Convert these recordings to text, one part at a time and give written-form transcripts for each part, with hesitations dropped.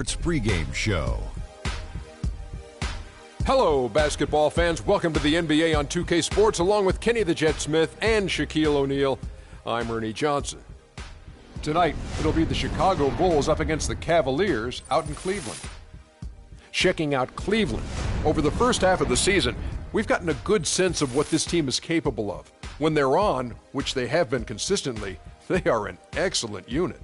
Pregame show. Hello, basketball fans. Welcome to the NBA on 2K Sports, along with Kenny the Jet Smith and Shaquille O'Neal. I'm Ernie Johnson. Tonight, it'll be the Chicago Bulls up against the Cavaliers out in Cleveland. Checking out Cleveland. Over the first half of the season, we've gotten a good sense of what this team is capable of. When they're on, which they have been consistently, they are an excellent unit.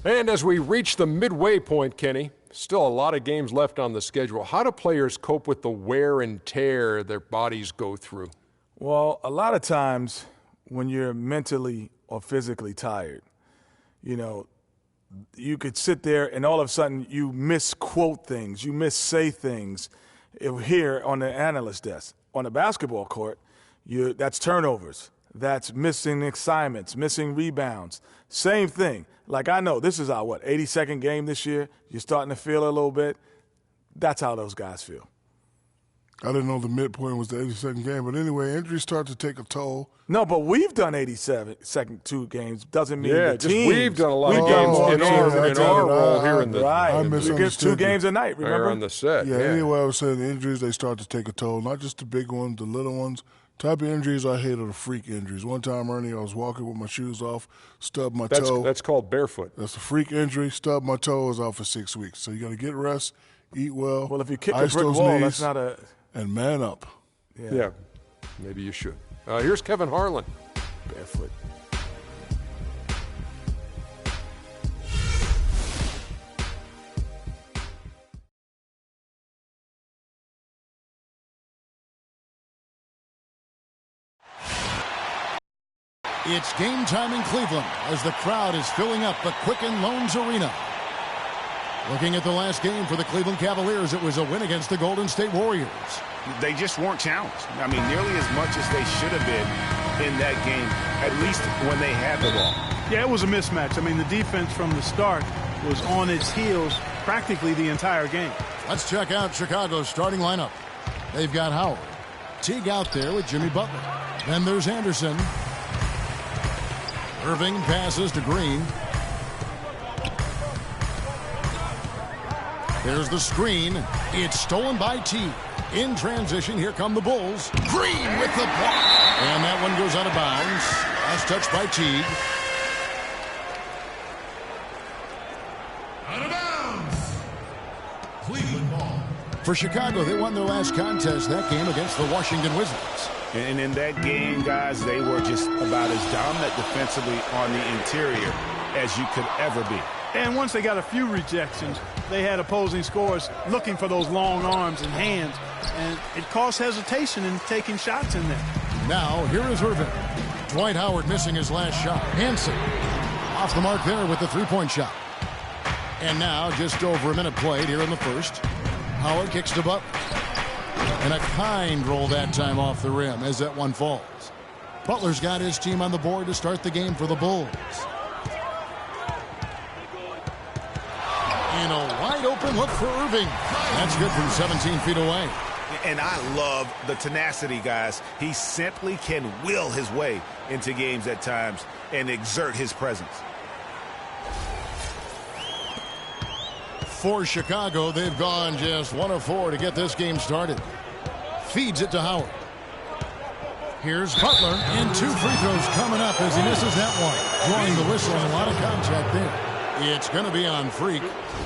And as we reach the midway point, Kenny, still a lot of games left on the schedule. How do players cope with the wear and tear their bodies go through? Well, a lot of times when you're mentally or physically tired, you could sit there and all of a sudden you misquote things, you missay things here on the analyst desk. On the basketball court, that's turnovers. That's missing assignments, missing rebounds. Same thing. Like, I know this is our, 82nd game this year. You're starting to feel a little bit. That's how those guys feel. I didn't know the midpoint was the 82nd game. But anyway, injuries start to take a toll. No, but we've done 87 two games. Doesn't mean the team. We've done a lot of games in our role here in the right. We get 2 games a night, remember? On the set. Yeah, anyway, I was saying the injuries, they start to take a toll. Not just the big ones, the little ones. Type of injuries I hate are the freak injuries. One time, Ernie, I was walking with my shoes off, stubbed my toe. That's called barefoot. That's a freak injury. Stubbed my toe, is out for 6 weeks. So you got to get rest, eat well. Well, if you kick a brick wall, that's not a – and man up. Yeah, maybe you should. Here's Kevin Harlan. Barefoot. It's game time in Cleveland as the crowd is filling up the Quicken Loans Arena. Looking at the last game for the Cleveland Cavaliers, it was a win against the Golden State Warriors. They just weren't challenged. I mean, nearly as much as they should have been in that game, at least when they had the ball. Yeah, it was a mismatch. I mean, the defense from the start was on its heels practically the entire game. Let's check out Chicago's starting lineup. They've got Howard. Teague out there with Jimmy Butler. Then there's Anderson. Irving passes to Green. There's the screen. It's stolen by Teague. In transition, here come the Bulls. Green with the block. And that one goes out of bounds. Last touch by Teague. Out of bounds. Cleveland ball. For Chicago, they won their last contest that game against the Washington Wizards. And in that game, guys, they were just about as dominant defensively on the interior as you could ever be. And once they got a few rejections, they had opposing scorers looking for those long arms and hands, and it caused hesitation in taking shots in there. Now, here is Irving. Dwight Howard missing his last shot. Hanson off the mark there with the three-point shot. And now, just over a minute played here in the first. Howard kicks to Butler. And a kind roll that time off the rim as that one falls. Butler's got his team on the board to start the game for the Bulls. And a wide open look for Irving. That's good from 17 feet away. And I love the tenacity, guys. He simply can will his way into games at times and exert his presence. For Chicago, they've gone just 1 of 4 to get this game started. Feeds it to Howard. Here's Butler, and 2 free throws coming up as he misses that one. Drawing the whistle and a lot of contact there. It's going to be on Freak.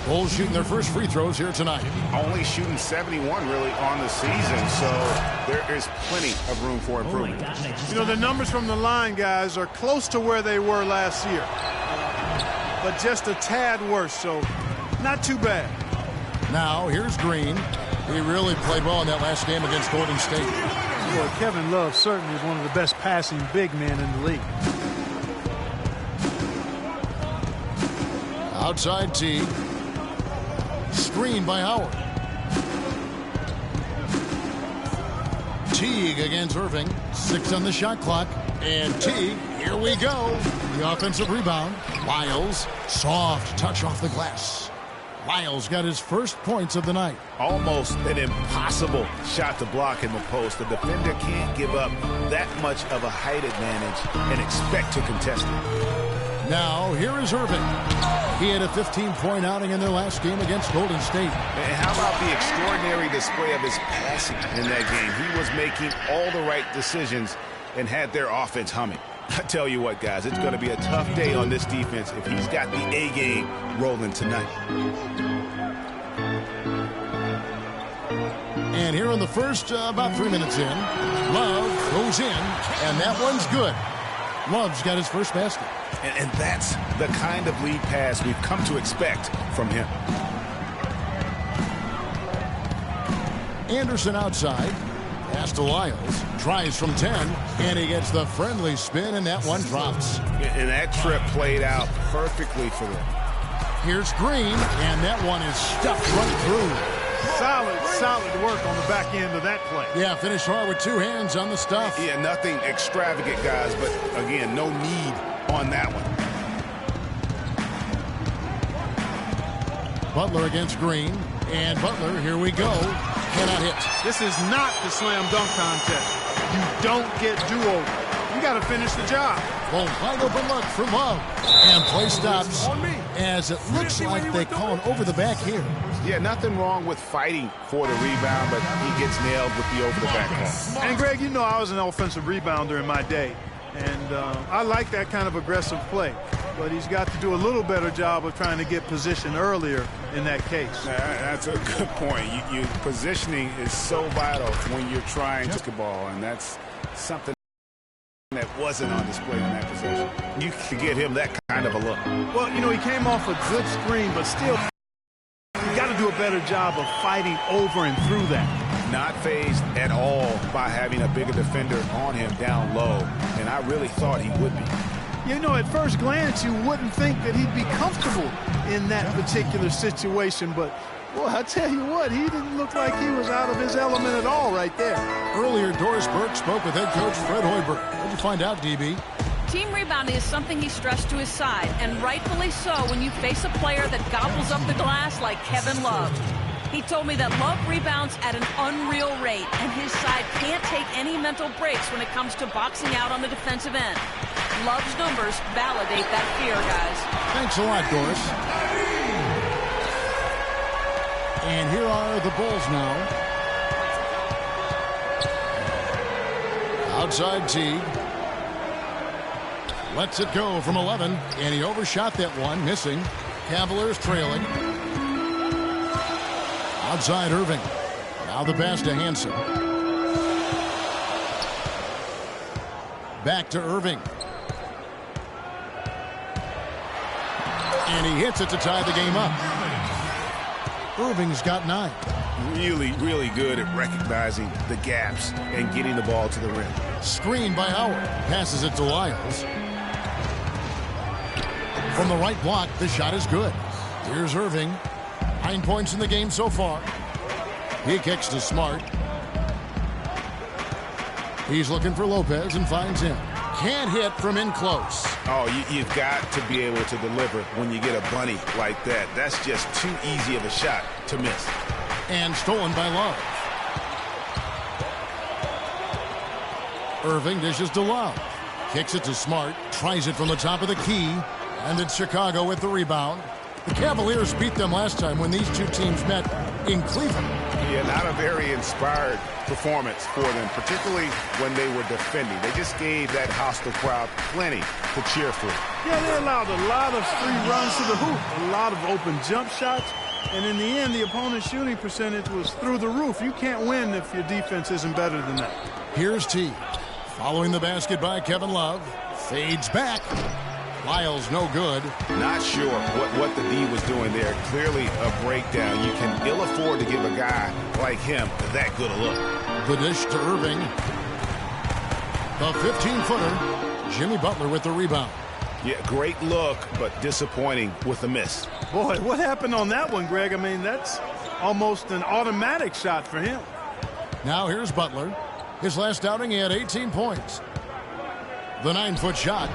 Bulls shooting their first free throws here tonight. Only shooting 71 really on the season, so there is plenty of room for improvement. The numbers from the line, guys, are close to where they were last year. But just a tad worse, so not too bad. Now, here's Green. He really played well in that last game against Golden State. Well, Kevin Love certainly is one of the best passing big men in the league. Outside Teague. Screen by Howard. Teague against Irving. 6 on the shot clock. And Teague, here we go. The offensive rebound. Lyles, soft touch off the glass. Lyles got his first points of the night. Almost an impossible shot to block in the post. The defender can't give up that much of a height advantage and expect to contest it. Now, here is Irving. He had a 15-point outing in their last game against Golden State. And how about the extraordinary display of his passing in that game? He was making all the right decisions and had their offense humming. I tell you what, guys, it's going to be a tough day on this defense if he's got the A game rolling tonight. And here in the first, about 3 minutes in, Love goes in, and that one's good. Love's got his first basket. And that's the kind of lead pass we've come to expect from him. Anderson outside. Pass to Lyles. Tries from 10, and he gets the friendly spin, and that one drops. And that trip played out perfectly for them. Here's Green, and that one is stuffed right through. Solid work on the back end of that play. Yeah, finished hard with 2 hands on the stuff. Yeah, nothing extravagant, guys, but again, no need on that one. Butler against Green, and Butler, here we go, cannot hit. This is not the slam dunk contest. You don't get do-over. You got to finish the job. Well, wide open look for Love, and play stops as it looks like they call an over the back here. Yeah, nothing wrong with fighting for the rebound, but he gets nailed with the over-the-back call. And, Greg, you know I was an offensive rebounder in my day, and I like that kind of aggressive play. But he's got to do a little better job of trying to get position earlier in that case. That's a good point. Positioning is so vital when you're trying to ball, and that's something that wasn't on display in that possession. You can get him that kind of a look. Well, you know, he came off a good screen, but still, you got to do a better job of fighting over and through that. Not phased at all by having a bigger defender on him down low, and I really thought he would be. You know, at first glance, you wouldn't think that he'd be comfortable in that particular situation, but, boy, I tell you what, he didn't look like he was out of his element at all right there. Earlier, Doris Burke spoke with head coach Fred Hoiberg. What'd you find out, DB? Team rebounding is something he stressed to his side, and rightfully so when you face a player that gobbles up the glass like Kevin Love. He told me that Love rebounds at an unreal rate, and his side can't take any mental breaks when it comes to boxing out on the defensive end. Love's numbers validate that fear, guys. Thanks a lot, Doris. And here are the Bulls now. Outside Teague. Lets it go from 11, and he overshot that one, missing. Cavaliers trailing. Outside Irving. Now the pass to Hansen. Back to Irving. And he hits it to tie the game up. Irving's got 9. Really, really good at recognizing the gaps and getting the ball to the rim. Screen by Howard. Passes it to Lyles. From the right block, the shot is good. Here's Irving. 9 points in the game so far. He kicks to Smart. He's looking for Lopez and finds him. Can't hit from in close. Oh, you've got to be able to deliver when you get a bunny like that. That's just too easy of a shot to miss. And stolen by Love. Irving dishes to Love. Kicks it to Smart. Tries it from the top of the key. And it's Chicago with the rebound. The Cavaliers beat them last time when these two teams met in Cleveland. Yeah, not a very inspired performance for them, particularly when they were defending. They just gave that hostile crowd plenty to cheer for. Yeah, they allowed a lot of free runs to the hoop, a lot of open jump shots, and in the end, the opponent's shooting percentage was through the roof. You can't win if your defense isn't better than that. Here's T. Following the basket by Kevin Love. Fades back. Lyles no good. Not sure what the D was doing there. Clearly a breakdown. You can ill afford to give a guy like him that good a look. The dish to Irving. The 15-footer. Jimmy Butler with the rebound. Yeah, great look, but disappointing with the miss. Boy, what happened on that one, Greg? I mean, that's almost an automatic shot for him. Now here's Butler. His last outing, he had 18 points. The 9-foot shot.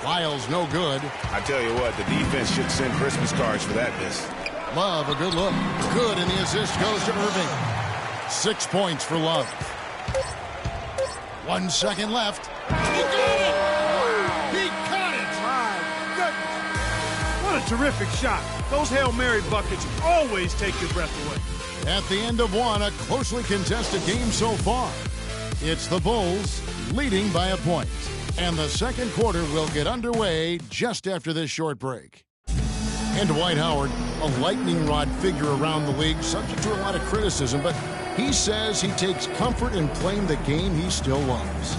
Lyles no good. I tell you what, the defense should send Christmas cards for that miss. Love, a good look. Good, and the assist goes to Irving. 6 points for Love. 1 second left. He got it! He got it! My a terrific shot. Those Hail Mary buckets always take your breath away. At the end of one, a closely contested game so far. It's the Bulls leading by a point. And the second quarter will get underway just after this short break. And Dwight Howard, a lightning rod figure around the league, subject to a lot of criticism, but he says he takes comfort in playing the game he still loves.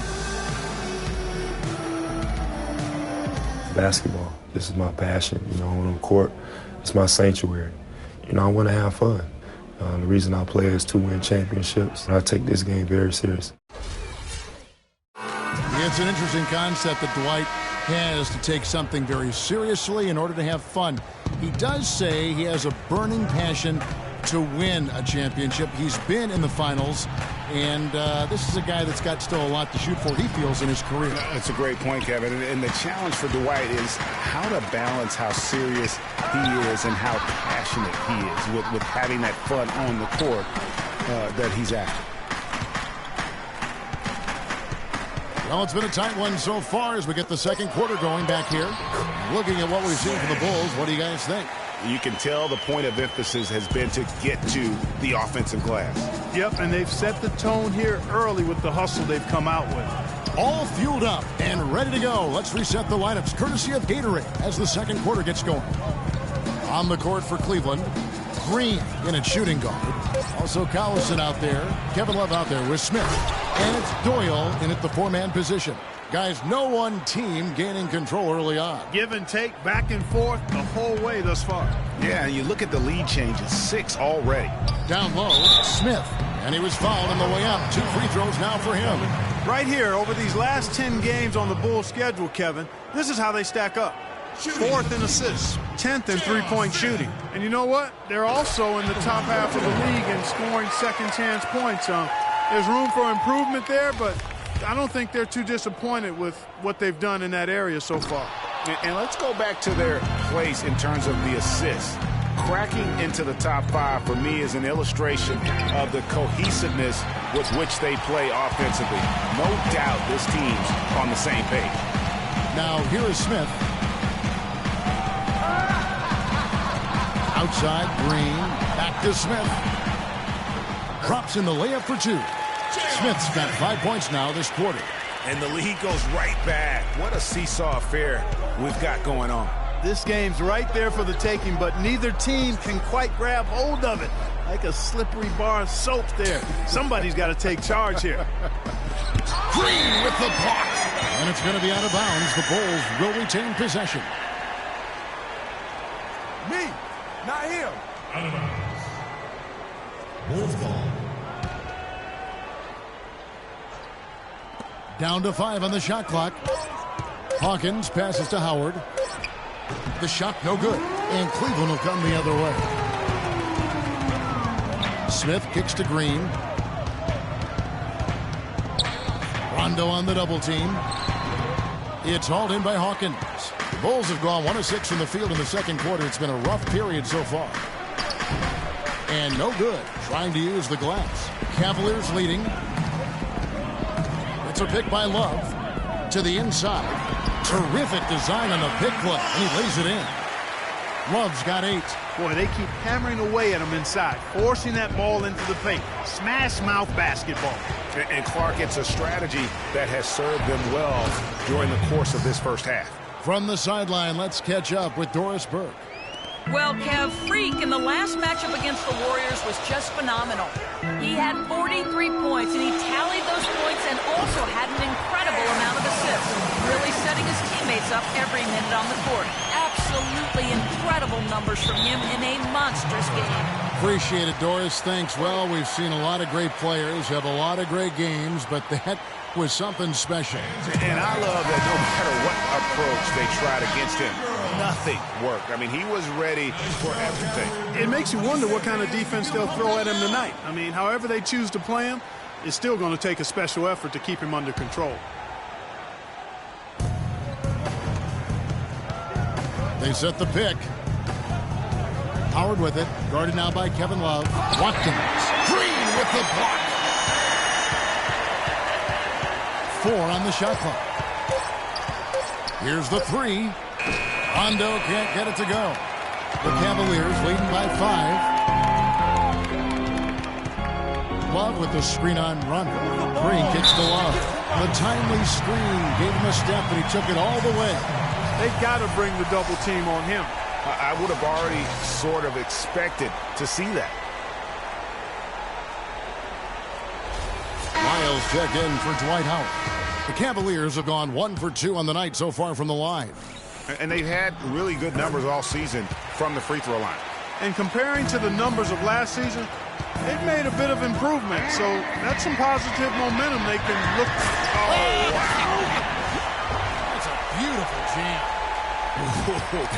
Basketball, this is my passion. You know, on the court, it's my sanctuary. You know, I want to have fun. The reason I play is to win championships. I take this game very serious. It's an interesting concept that Dwight has to take something very seriously in order to have fun. He does say he has a burning passion to win a championship. He's been in the finals, and this is a guy that's got still a lot to shoot for, he feels, in his career. That's a great point, Kevin. And the challenge for Dwight is how to balance how serious he is and how passionate he is with having that fun on the court that he's after. Well, it's been a tight one so far as we get the second quarter going back here. Looking at what we've seen from the Bulls, what do you guys think? You can tell the point of emphasis has been to get to the offensive glass. Yep, and they've set the tone here early with the hustle they've come out with. All fueled up and ready to go. Let's reset the lineups courtesy of Gatorade as the second quarter gets going. On the court for Cleveland, Green in at shooting guard. Also Collison out there. Kevin Love out there with Smith. And it's Doyle in at the four-man position. Guys, no one team gaining control early on. Give and take, back and forth the whole way thus far. Yeah, and you look at the lead changes, 6 already. Down low, Smith. And he was fouled on the way up. 2 free throws now for him. Right here, over these last 10 games on the Bulls schedule, Kevin, this is how they stack up. 4th in assists, 10th in three-point shooting. And you know what? They're also in the top half of the league in scoring second-chance points. There's room for improvement there, but I don't think they're too disappointed with what they've done in that area so far. And let's go back to their place in terms of the assists. Cracking into the top 5 for me is an illustration of the cohesiveness with which they play offensively. No doubt this team's on the same page. Now here is Smith. Outside, Green. Back to Smith. Drops in the layup for 2. Smith's got 5 points now this quarter. And the lead goes right back. What a seesaw affair we've got going on. This game's right there for the taking, but neither team can quite grab hold of it. Like a slippery bar of soap there. Somebody's got to take charge here. Green with the block. And it's going to be out of bounds. The Bulls will retain possession. Me, not him. Out of bounds. Bulls ball. Down to 5 on the shot clock. Hawkins passes to Howard. The shot no good. And Cleveland will come the other way. Smith kicks to Green. Rondo on the double team. It's hauled in by Hawkins. The Bulls have gone 1 of 6 from the field in the second quarter. It's been a rough period so far. And no good. Trying to use the glass. Cavaliers leading. It's a pick by Love to the inside. Terrific design on the pick play. And he lays it in. Love's got 8. Boy, they keep hammering away at him inside, forcing that ball into the paint. Smash mouth basketball. And Clark, it's a strategy that has served them well during the course of this first half. From the sideline, let's catch up with Doris Burke. Well, Kev, Freak in the last matchup against the Warriors was just phenomenal. He had 43 points, and he tallied those points and also had an incredible amount of assists, really setting his teammates up every minute on the court. Absolutely incredible numbers from him in a monstrous game. Appreciate it, Doris. Thanks. Well, we've seen a lot of great players have a lot of great games, but that was something special. And I love that no matter what approach they tried against him, nothing worked. I mean, he was ready for everything. It makes you wonder what kind of defense they'll throw at him tonight. I mean, however they choose to play him, it's still going to take a special effort to keep him under control. They set the pick. Howard with it. Guarded now by Kevin Love. Watkins. Green with the block. 4 on the shot clock. Here's the 3. Rondo can't get it to go. The Cavaliers leading by 5. Love with the screen on Rondo. Green kicks to Love. The timely screen gave him a step, and he took it all the way. They got to bring the double team on him. I would have already sort of expected to see that. Miles checked in for Dwight Howard. The Cavaliers have gone 1 for 2 on the night so far from the line. And they've had really good numbers all season from the free throw line. And comparing to the numbers of last season, they've made a bit of improvement. So that's some positive momentum they can look. Oh, wow. That's a beautiful jam.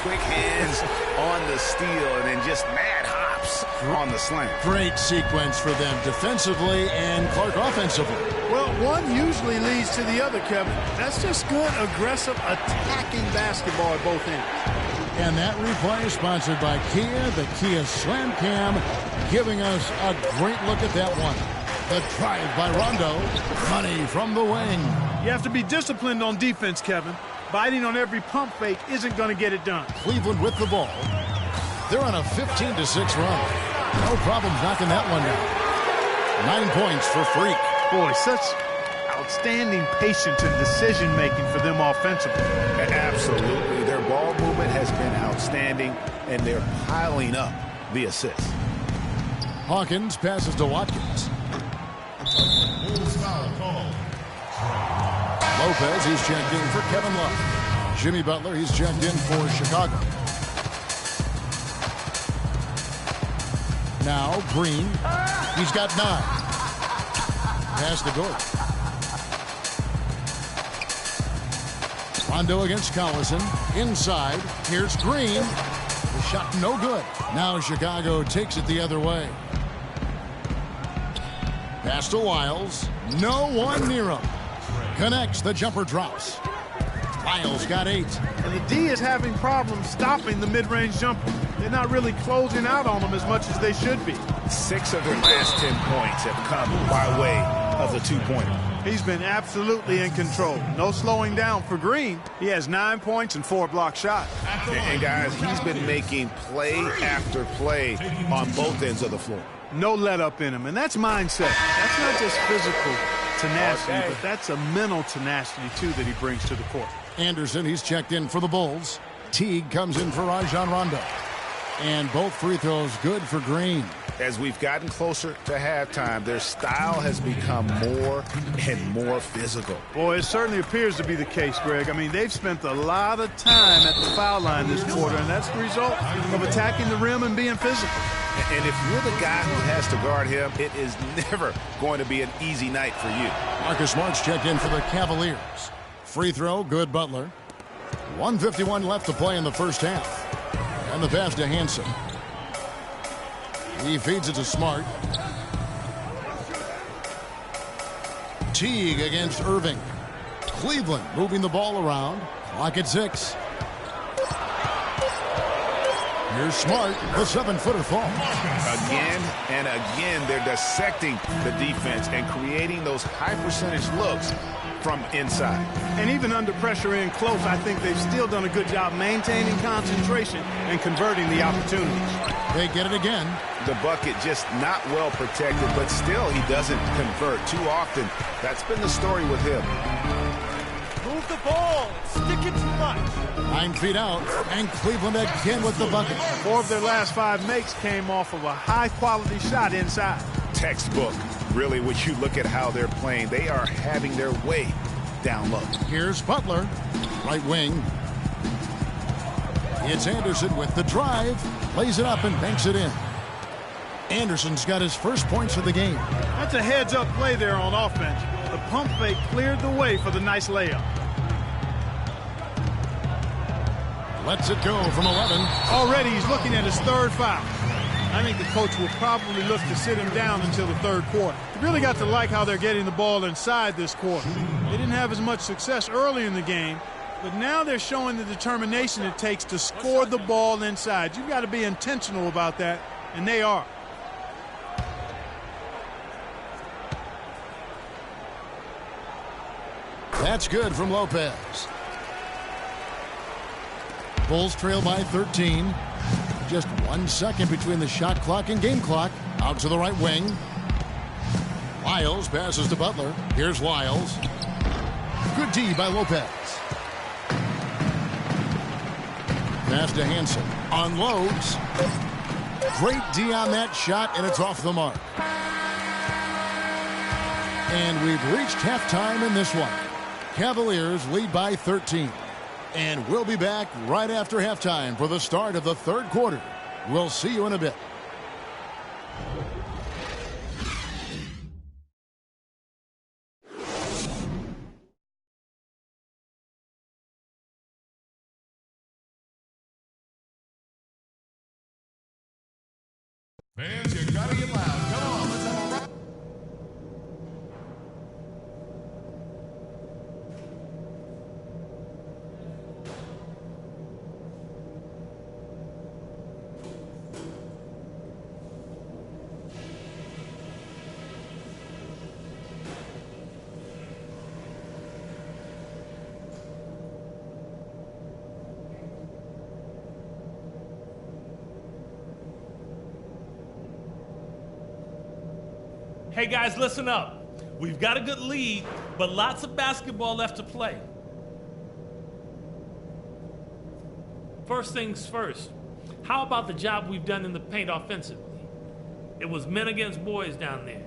Quick hands on the steal and then just mad hops on the slam. Great sequence for them defensively and Clark offensively. Well, one usually leads to the other, Kevin. That's just good, aggressive, attacking basketball at both ends. And that replay is sponsored by Kia, the Kia Slam Cam, giving us a great look at that one. The drive by Rondo, money from the wing. You have to be disciplined on defense, Kevin. Biting on every pump fake isn't going to get it done. Cleveland with the ball. They're on a 15-6 run. No problems knocking that one down. 9 points for Freak. Boy, such outstanding patience and decision-making for them offensively. Absolutely. Their ball movement has been outstanding, and they're piling up the assists. Hawkins passes to Watkins. Lopez, he's checked in for Kevin Love. Jimmy Butler, he's checked in for Chicago. Now Green, he's got 9. Pass to Gordon. Rondo against Collison. Inside, here's Green. The shot no good. Now Chicago takes it the other way. Pass to Wiles. No one near him. Connects, the jumper drops. Wiles got 8. And the D is having problems stopping the mid-range jumper. They're not really closing out on them as much as they should be. 6 of their last 10 points have come by way of the two-pointer. He's been absolutely in control. No slowing down for Green. He has 9 points and 4 block shots. And guys, he's been making play after play on both ends of the floor. No let up in him, and that's mindset. That's not just physical tenacity, but that's a mental tenacity, too, that he brings to the court. Anderson, he's checked in for the Bulls. Teague comes in for Rajon Rondo. And both free throws good for Green. As we've gotten closer to halftime, their style has become more and more physical. Boy, it certainly appears to be the case, Greg. I mean, they've spent a lot of time at the foul line this quarter, and that's the result of attacking the rim and being physical. And if you're the guy who has to guard him, it is never going to be an easy night for you. Marcus Smart's checked in for the Cavaliers. Free throw, good Butler. 1:51 left to play in the first half. And the pass to Hansen. He feeds it to Smart. Teague against Irving. Cleveland moving the ball around. Clock at 6. Here's Smart. The 7-footer falls. Again and again, they're dissecting the defense and creating those high-percentage looks from inside. And even under pressure in close, I think they've still done a good job maintaining concentration and converting the opportunities. They get it again. The bucket just not well protected, but still he doesn't convert too often. That's been the story with him. Move the ball. Stick it too much. 9 feet out, and Cleveland again with the bucket. 4 of their last 5 makes came off of a high-quality shot inside. Textbook. Really, when you look at how they're playing, they are having their way down low. Here's Butler, right wing. It's Anderson with the drive, lays it up and banks it in. Anderson's got his first points of the game. That's a heads-up play there on offense. The pump fake cleared the way for the nice layup. Lets it go from 11. Already he's looking at his 3rd foul. I think the coach will probably look to sit him down until the 3rd quarter. You really got to like how they're getting the ball inside this quarter. They didn't have as much success early in the game, but now they're showing the determination it takes to score the ball inside. You've got to be intentional about that, and they are. That's good from Lopez. Bulls trail by 13. Just 1 second between the shot clock and game clock. Out to the right wing. Lyles passes to Butler. Here's Lyles. Good D by Lopez. Pass to Hansen. Unloads. Great D on that shot, and it's off the mark. And we've reached halftime in this one. Cavaliers lead by 13. And we'll be back right after halftime for the start of the third quarter. We'll see you in a bit. Fans, you gotta get loud. Come on, let's have a rock. Hey guys, listen up. We've got a good lead, but lots of basketball left to play. First things first, how about the job we've done in the paint offensively? It was men against boys down there.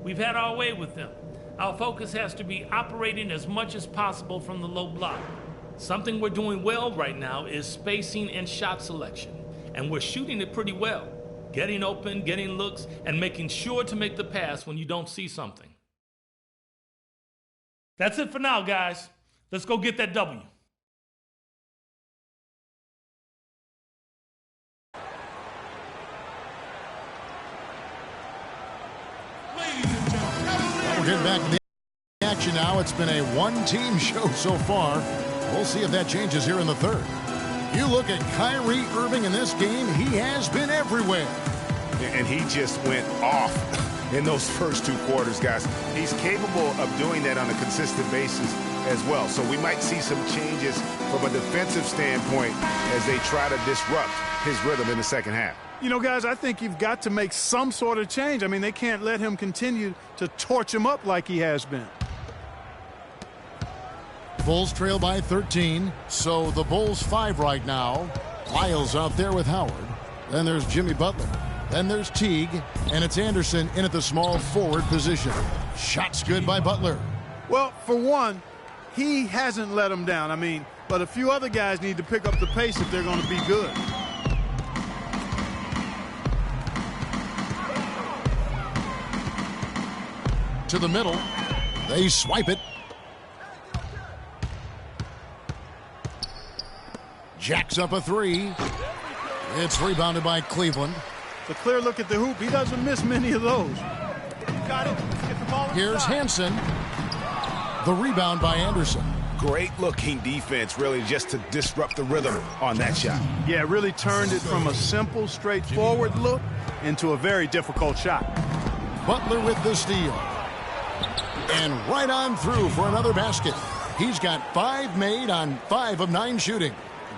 We've had our way with them. Our focus has to be operating as much as possible from the low block. Something we're doing well right now is spacing and shot selection, and we're shooting it pretty well. Getting open, getting looks, and making sure to make the pass when you don't see something. That's it for now, guys. Let's go get that W. We're getting back to the action now. It's been a one-team show so far. We'll see if that changes here in the third. You look at Kyrie Irving in this game, he has been everywhere. And he just went off in those first two quarters, guys. He's capable of doing that on a consistent basis as well. So we might see some changes from a defensive standpoint as they try to disrupt his rhythm in the second half. You know, guys, I think you've got to make some sort of change. I mean, they can't let him continue to torch him up like he has been. Bulls trail by 13, so the Bulls 5 right now. Lyles out there with Howard. Then there's Jimmy Butler. Then there's Teague, and it's Anderson in at the small forward position. Shots good by Butler. Well, for one, he hasn't let him down. I mean, but a few other guys need to pick up the pace if they're going to be good. To the middle. They swipe it. Jacks up a three. It's rebounded by Cleveland. It's a clear look at the hoop. He doesn't miss many of those. Got it. Let's get the ball inside. Here's Hansen. The rebound by Anderson. Great looking defense, really, just to disrupt the rhythm on that shot. Yeah, really turned it from a simple, straightforward look into a very difficult shot. Butler with the steal. And right on through for another basket. He's got 5 made on 5 of 9 shooting.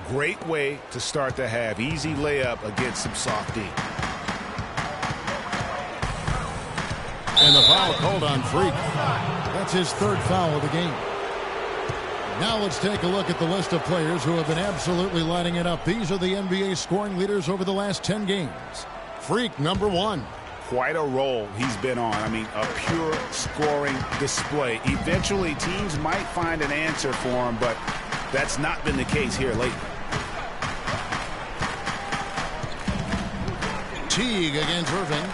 Great way to start the half. Easy layup against some soft D. And the foul called on Freak. That's his 3rd foul of the game. Now let's take a look at the list of players who have been absolutely lighting it up. These are the NBA scoring leaders over the last 10 games. Freak, number 1. Quite a role he's been on. I mean, a pure scoring display. Eventually, teams might find an answer for him, but that's not been the case here lately. Teague against Irving.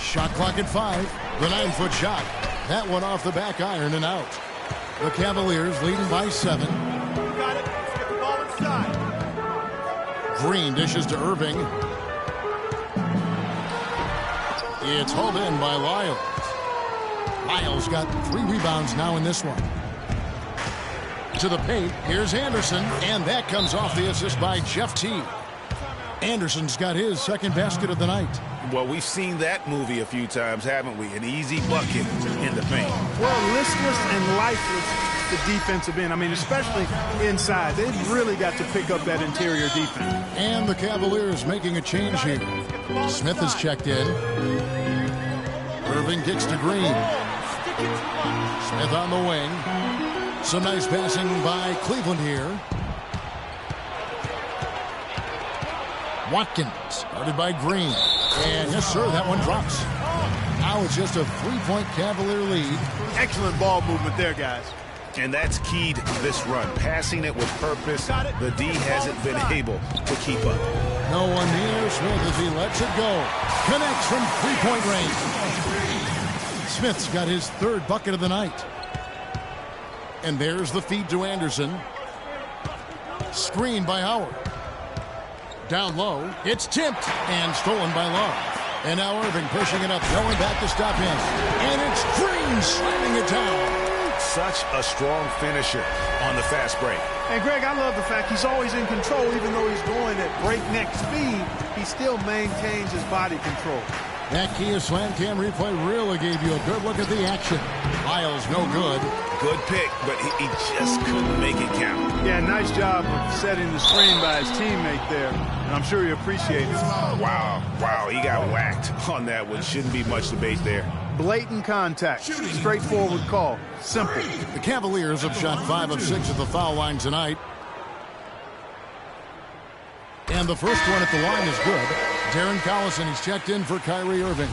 Shot clock at 5. The 9-foot shot. That one off the back iron and out. The Cavaliers leading by 7. Got it. Let's get the ball inside. Green dishes to Irving. It's hauled in by Lyles. Lyles got 3 rebounds now in this one. To the paint, here's Anderson, and that comes off the assist by Jeff Teague. Anderson's got his second basket of the night. Well, we've seen that movie a few times, haven't we? An easy bucket in the paint. Well, listless and lifeless, the defensive end. I mean, especially inside. They've really got to pick up that interior defense. And the Cavaliers making a change here. Smith is checked in. Irving kicks to Green. Smith on the wing. Some nice passing by Cleveland here. Watkins, guarded by Green. And yes, sir, that one drops. Now it's just a three-point Cavalier lead. Excellent ball movement there, guys. And that's keyed this run. Passing it with purpose. The D hasn't been able to keep up. No one near Smith as he lets it go. Connects from three-point range. Smith's got his third bucket of the night. And there's the feed to Anderson. Screen by Howard. Down low, it's tipped and stolen by Love. And now Irving pushing it up, going back to stop him. And it's Green slamming it down. Such a strong finisher on the fast break. And Greg, I love the fact he's always in control. Even though he's going at breakneck speed, he still maintains his body control. That Kia Slam Cam replay really gave you a good look at the action. Miles, no good. Good pick, but he just couldn't make it count. Yeah, nice job of setting the screen by his teammate there. And I'm sure he appreciates it. Wow, he got whacked on that one. Shouldn't be much debate there. Blatant contact. Straightforward call. Simple. The Cavaliers have shot 5 of 6 at the foul line tonight. And the first one at the line is good. Darren Collison, he's checked in for Kyrie Irving.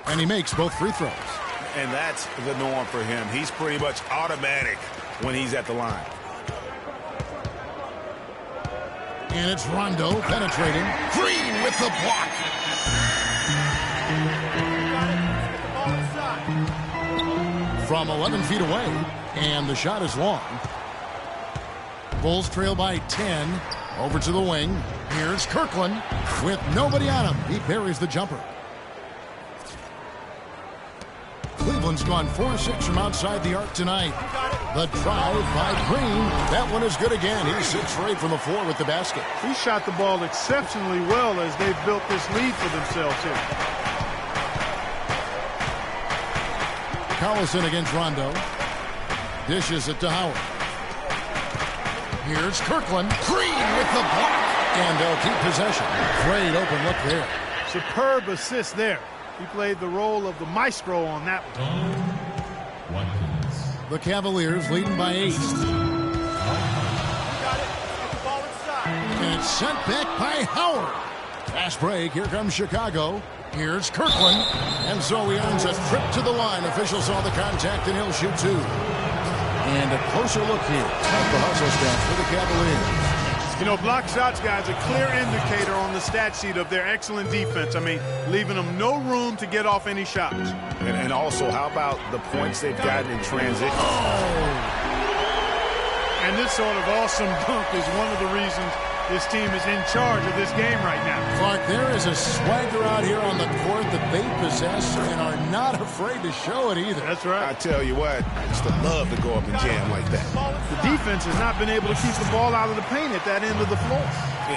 And he makes both free throws. And that's the norm for him. He's pretty much automatic when he's at the line. And it's Rondo penetrating. Green with the block. From 11 feet away. And the shot is long. Bulls trail by 10. Over to the wing. Here's Kirkland with nobody on him. He parries the jumper. Cleveland's gone 4-6 from outside the arc tonight. The drive by Green. That one is good again. He's 6 for 8 from the floor with the basket. He shot the ball exceptionally well as they've built this lead for themselves here. Collison against Rondo. Dishes it to Howard. Here's Kirkland. Green with the block. And they'll keep possession. Great open look there. Superb assist there. He played the role of the maestro on that one. The Cavaliers leading by 8. And it's sent back by Howard. Fast break. Here comes Chicago. Here's Kirkland. And so he earns a trip to the line. Officials saw the contact and he'll shoot 2. And a closer look here at the hustle stats for the Cavaliers. You know, block shots, guys, a clear indicator on the stat sheet of their excellent defense. I mean, leaving them no room to get off any shots. And also, how about the points they've gotten in transition? And this sort of awesome dunk is one of the reasons this team is in charge of this game right now. Clark, there is a swagger out here on the court that they possess and are not afraid to show it either. That's right. I tell you what, it's the love to go up and jam like that. The defense has not been able to keep the ball out of the paint at that end of the floor.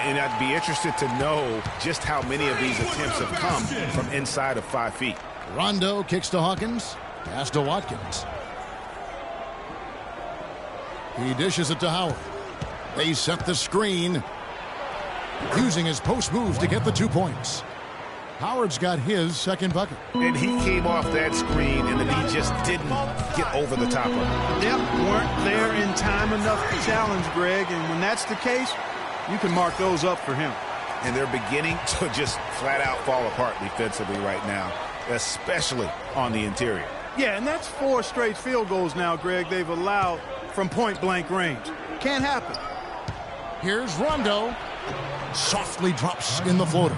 And I'd be interested to know just how many of these attempts have come from inside of 5 feet. Rondo kicks to Hawkins. Pass to Watkins. He dishes it to Howard. They set the screen. Using his post move to get the 2 points. Howard's got his second bucket. And he came off that screen, and then he just didn't get over the top of it. Yep, weren't there in time enough to challenge Greg, and when that's the case, you can mark those up for him. And they're beginning to just flat out fall apart defensively right now, especially on the interior. Yeah, and that's 4 straight field goals now, Greg, they've allowed from point-blank range. Can't happen. Here's Rondo. Softly drops in the floater.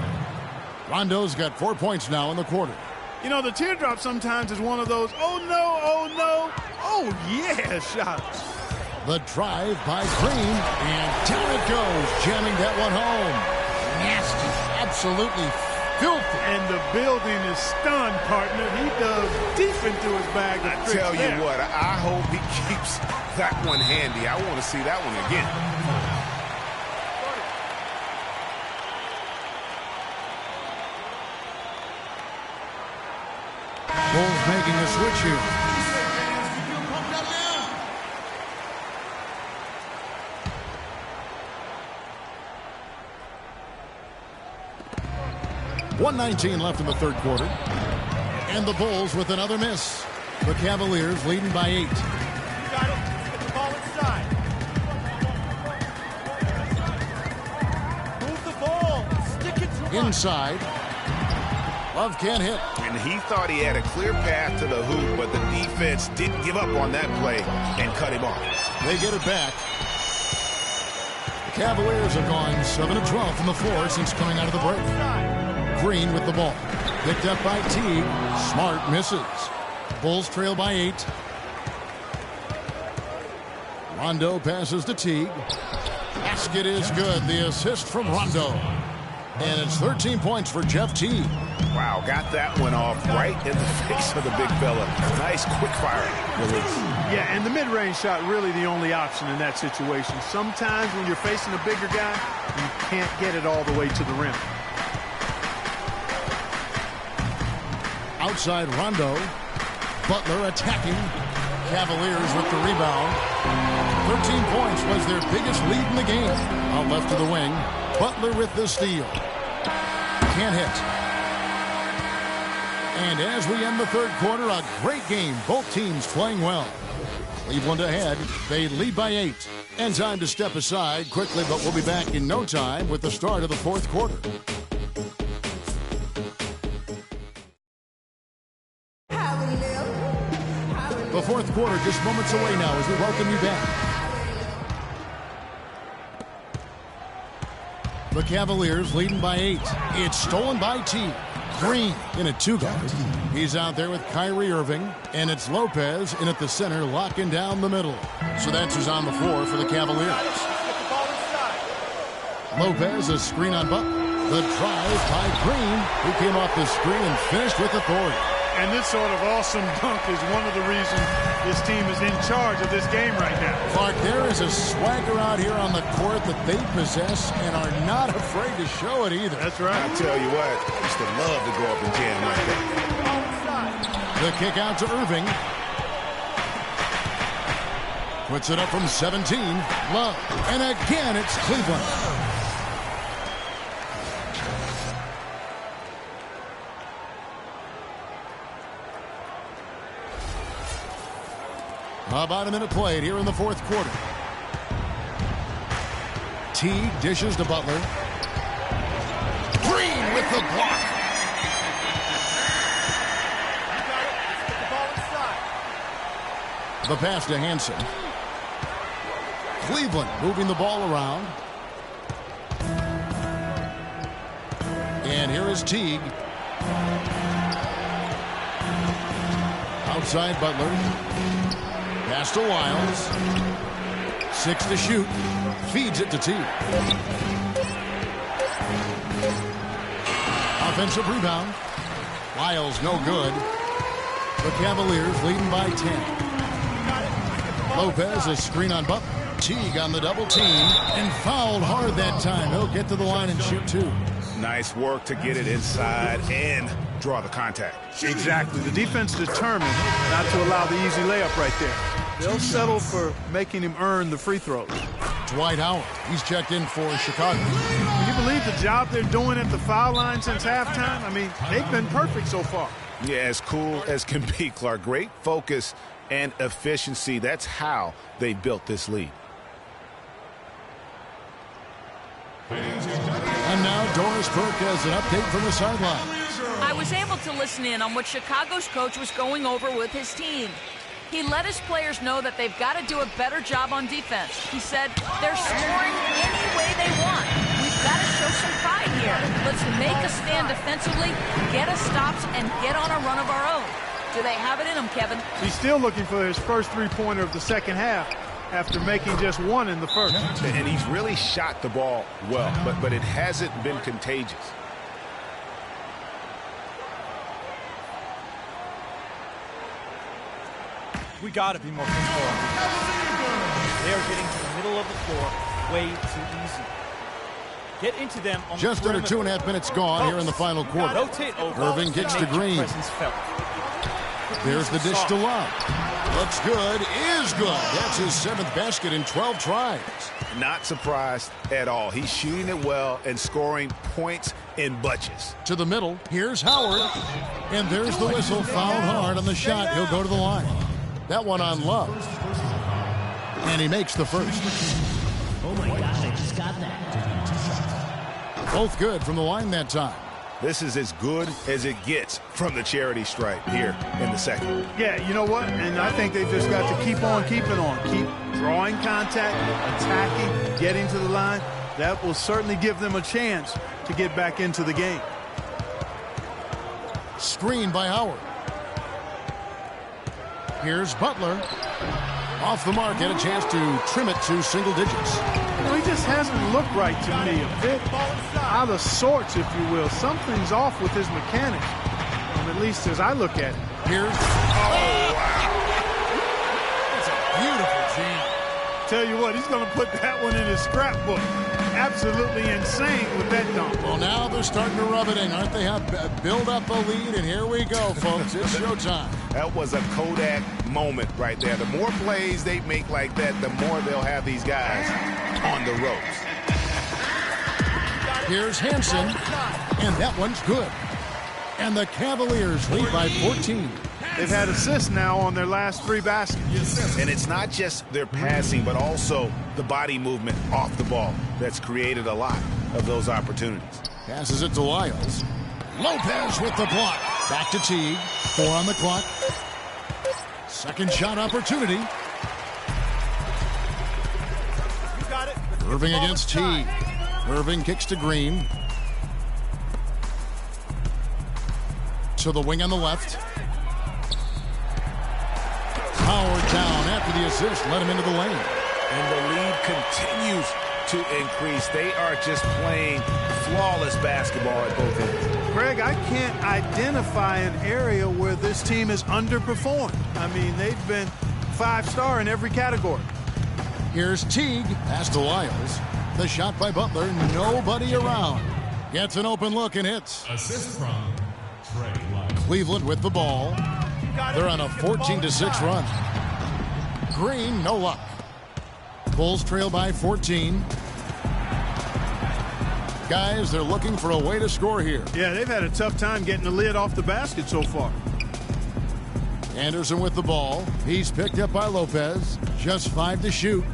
Rondo's got 4 points now in the quarter. You know, the teardrop sometimes is one of those, oh no, oh yeah shots. The drive by Green, and down it goes, jamming that one home. Nasty, absolutely filthy. And the building is stunned, partner. He dug deep into his bag of tricks. I tell you what, I hope he keeps that one handy. I want to see that one again. switch here. .119 left in the third quarter. And the Bulls with another miss. The Cavaliers leading by 8. You got it. Get the ball inside. Move the ball. Stick it to Inside. Love can't hit. And he thought he had a clear path to the hoop, but the defense didn't give up on that play and cut him off. They get it back. The Cavaliers have gone 7 of 12 from the floor since coming out of the break. Green with the ball. Picked up by Teague. Smart misses. Bulls trail by 8. Rondo passes to Teague. Basket is good. The assist from Rondo. And it's 13 points for Jeff Teague. Wow, got that one off right in the face of the big fella. Nice quick fire release. Yeah, and the mid-range shot really the only option in that situation. Sometimes when you're facing a bigger guy, you can't get it all the way to the rim. Outside Rondo. Butler attacking. Cavaliers with the rebound. 13 points was their biggest lead in the game. Out left to the wing. Butler with the steal. Can't hit. And as we end the third quarter, a great game. Both teams playing well. Cleveland ahead. They lead by 8. And time to step aside quickly, but we'll be back in no time with the start of the fourth quarter. The fourth quarter just moments away now as we welcome you back. The Cavaliers leading by 8. It's stolen by T. Green in a 2-guard. He's out there with Kyrie Irving, and it's Lopez in at the center, locking down the middle. So that's who's on the floor for the Cavaliers. Lopez, a screen on Butler. The drive by Green, who came off the screen and finished with authority. And this sort of awesome dunk is one of the reasons this team is in charge of this game right now. Clark, there is a swagger out here on the court that they possess and are not afraid to show it either. That's right. I tell you what, I used to love to go up and jam like that. The kick out to Irving. Puts it up from 17. Love. And again, it's Cleveland. About a minute played here in the fourth quarter. Teague dishes to Butler. Green with the block. The pass to Hansen. Cleveland moving the ball around. And here is Teague. Outside Butler. Pass to Wiles. 6 to shoot. Feeds it to Teague. Offensive rebound. Wiles no good. The Cavaliers leading by 10. Lopez, a screen on Butler. Teague on the double team and fouled hard that time. He'll get to the line and shoot 2. Nice work to get it inside and draw the contact. Exactly. The defense determined not to allow the easy layup right there. They'll settle for making him earn the free throws. Dwight Howard, he's checked in for Chicago. Can you believe the job they're doing at the foul line since halftime? I mean, they've been perfect so far. Yeah, as cool as can be, Clark. Great focus and efficiency. That's how they built this lead. And now Doris Burke has an update from the sidelines. I was able to listen in on what Chicago's coach was going over with his team. He let his players know that they've got to do a better job on defense. He said, they're scoring any way they want. We've got to show some pride here. Let's make a stand defensively, get us stops, and get on a run of our own. Do they have it in them, Kevin? He's still looking for his first three-pointer of the second half after making just one in the first. And he's really shot the ball well, but it hasn't been contagious. We got to be more physical. They are getting to the middle of the floor way too easy. Get into them on just under 2.5 minutes gone here in the final quarter. Rotate over. Irving kicks to Green. There's the dish to Love. Looks good, is good. That's his 7th basket in 12 tries. Not surprised at all. He's shooting it well and scoring points in bunches. To the middle, here's Howard. And there's the whistle, fouled hard on the shot. He'll go to the line. That one on Love. And he makes the first. Oh my God, I just got that. Both good from the line that time. This is as good as it gets from the charity stripe here in the second. Yeah, you know what? And I think they've just got to keep on keeping on. Keep drawing contact, attacking, getting to the line. That will certainly give them a chance to get back into the game. Screen by Howard. Here's Butler. Off the mark, and a chance to trim it to single digits. You know, he just hasn't looked right to me. A bit out of sorts, if you will. Something's off with his mechanics, at least as I look at it. Here's... Oh, wow. That's a beautiful team. Tell you what, he's going to put that one in his scrapbook. Absolutely insane with that dunk. Well, now they're starting to rub it in, aren't they? Have build up a lead, and here we go, folks. It's showtime. That was a Kodak moment right there. The more plays they make like that, the more they'll have these guys on the ropes. Here's Hansen, and that one's good. And the Cavaliers lead by 14. They've had assists now on their last 3 baskets. And it's not just their passing, but also the body movement off the ball that's created a lot of those opportunities. Passes it to Lyles. Lopez with the block. Back to Teague. 4 on the clock. Second shot opportunity. You got it. Irving against Teague. Irving kicks to Green. To the wing on the left. Howard down after the assist. Let him into the lane. And the lead continues to increase. They are just playing flawless basketball at both ends. Greg, I can't identify an area where this team has underperformed. I mean, they've been 5-star in every category. Here's Teague. Pass to Lyles. The shot by Butler. Nobody around. Gets an open look and hits. Assist from Trey Lyles. Cleveland with the ball. They're on a 14-6 run. Green, no luck. Bulls trail by 14. Guys, they're looking for a way to score here. Yeah, they've had a tough time getting the lid off the basket so far. Anderson with the ball. He's picked up by Lopez. Just 5 to shoot.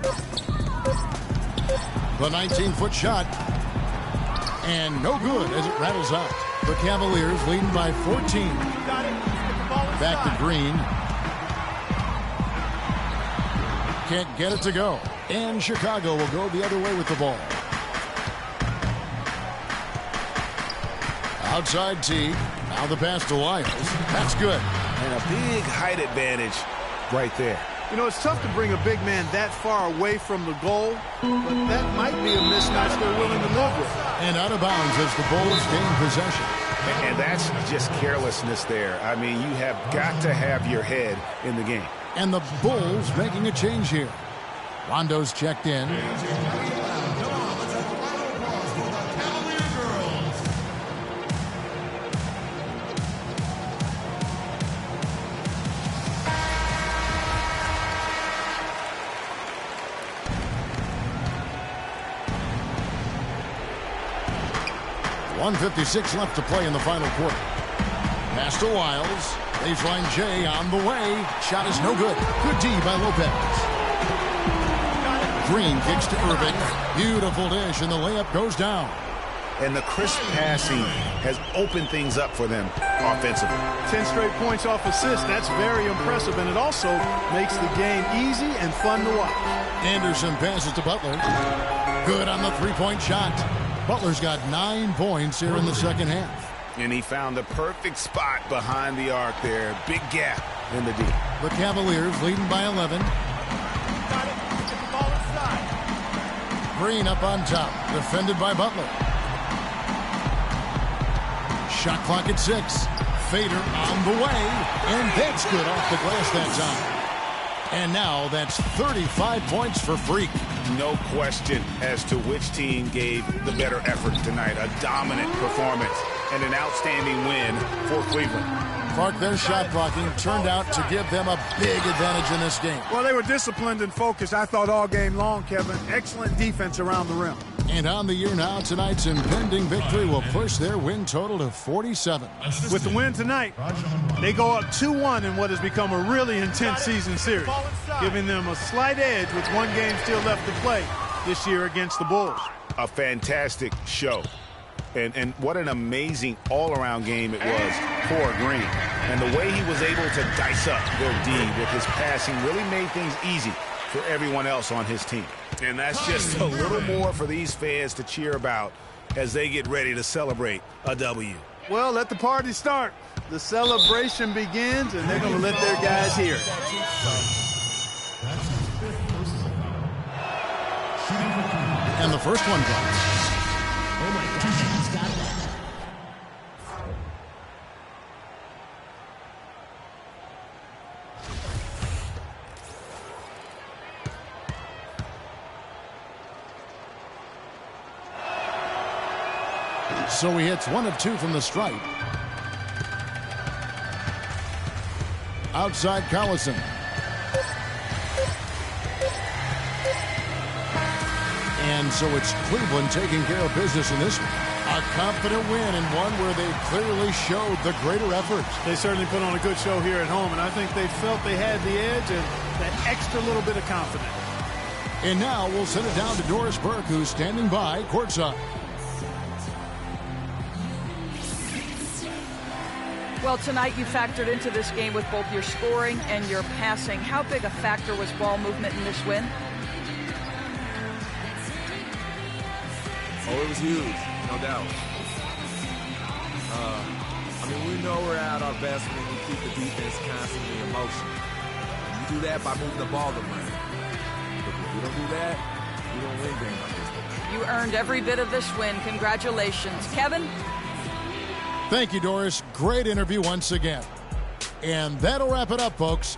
The 19-foot shot. And no good as it rattles out. The Cavaliers leading by 14. Back to Green. Can't get it to go. And Chicago will go the other way with the ball. Outside Teague. Now the pass to Lyles. That's good. And a big height advantage right there. You know, it's tough to bring a big man that far away from the goal, but that might be a mismatch they're willing to live with. And out of bounds as the Bulls gain possession. And that's just carelessness there. I mean, you have got to have your head in the game. And the Bulls making a change here. Rondo's checked in. .156 left to play in the final quarter. Pass to Lyles. Baseline J on the way. Shot is no good. Good D by Lopez. Green kicks to Irving. Beautiful dish, and the layup goes down. And the crisp passing has opened things up for them offensively. 10 straight points off assists. That's very impressive, and it also makes the game easy and fun to watch. Anderson passes to Butler. Good on the three-point shot. Butler's got 9 points here in the second half. And he found the perfect spot behind the arc there. Big gap in the D. The Cavaliers leading by 11. Green up on top. Defended by Butler. Shot clock at 6. Fader on the way. And that's good off the glass that time. And now that's 35 points for Freak. No question as to which team gave the better effort tonight. A dominant performance and an outstanding win for Cleveland. Clark, their shot blocking turned out to give them a big advantage in this game. Well, they were disciplined and focused, I thought, all game long, Kevin. Excellent defense around the rim. And on the year now, tonight's impending victory will push their win total to 47. With the win tonight, they go up 2-1 in what has become a really intense season series, giving them a slight edge with one game still left to play this year against the Bulls. A fantastic show. And what an amazing all-around game it was for Green. And the way he was able to dice up their D with his passing really made things easy for everyone else on his team. And that's just a little more for these fans to cheer about as they get ready to celebrate a W. Well, let the party start. The celebration begins, and they're going to let their guys hear it. And the first one drops. Oh my God, he's got that. So he hits 1 of 2 from the stripe. Outside Collison. And so it's Cleveland taking care of business in this one. A confident win and one where they clearly showed the greater effort. They certainly put on a good show here at home, and I think they felt they had the edge and that extra little bit of confidence. And now we'll send it down to Doris Burke, who's standing by courtside. Well, tonight you factored into this game with both your scoring and your passing. How big a factor was ball movement in this win? Oh, it was huge, no doubt. I mean, we know we're at our best when we keep the defense constantly in motion. You do that by moving the ball around. But if we don't do that, we don't win games like this. You earned every bit of this win. Congratulations. Kevin? Thank you, Doris. Great interview once again. And that'll wrap it up, folks.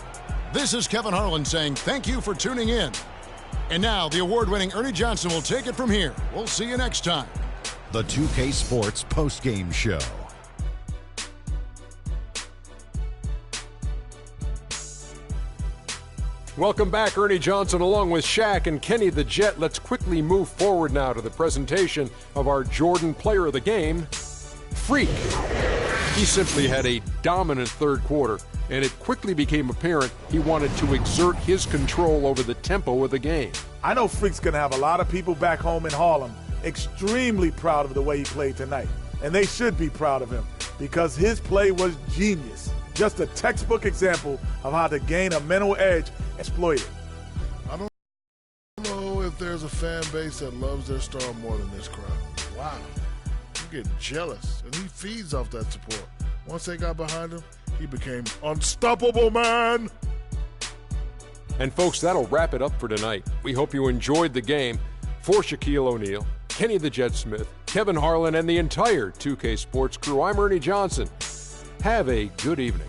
This is Kevin Harlan saying thank you for tuning in. And now the award-winning Ernie Johnson will take it from here. We'll see you next time. The 2K Sports Postgame Show. Welcome back, Ernie Johnson, along with Shaq and Kenny the Jet. Let's quickly move forward now to the presentation of our Jordan Player of the Game, Freak. He simply had a dominant third quarter, and it quickly became apparent he wanted to exert his control over the tempo of the game. I know Freak's going to have a lot of people back home in Harlem extremely proud of the way he played tonight. And they should be proud of him because his play was genius. Just a textbook example of how to gain a mental edge exploited. I don't know if there's a fan base that loves their star more than this crowd. Wow. I'm getting jealous, and he feeds off that support. Once they got behind him, he became unstoppable, man. And folks, that'll wrap it up for tonight. We hope you enjoyed the game. For Shaquille O'Neal, Kenny the Jet Smith, Kevin Harlan, and the entire 2K Sports crew, I'm Ernie Johnson. Have a good evening.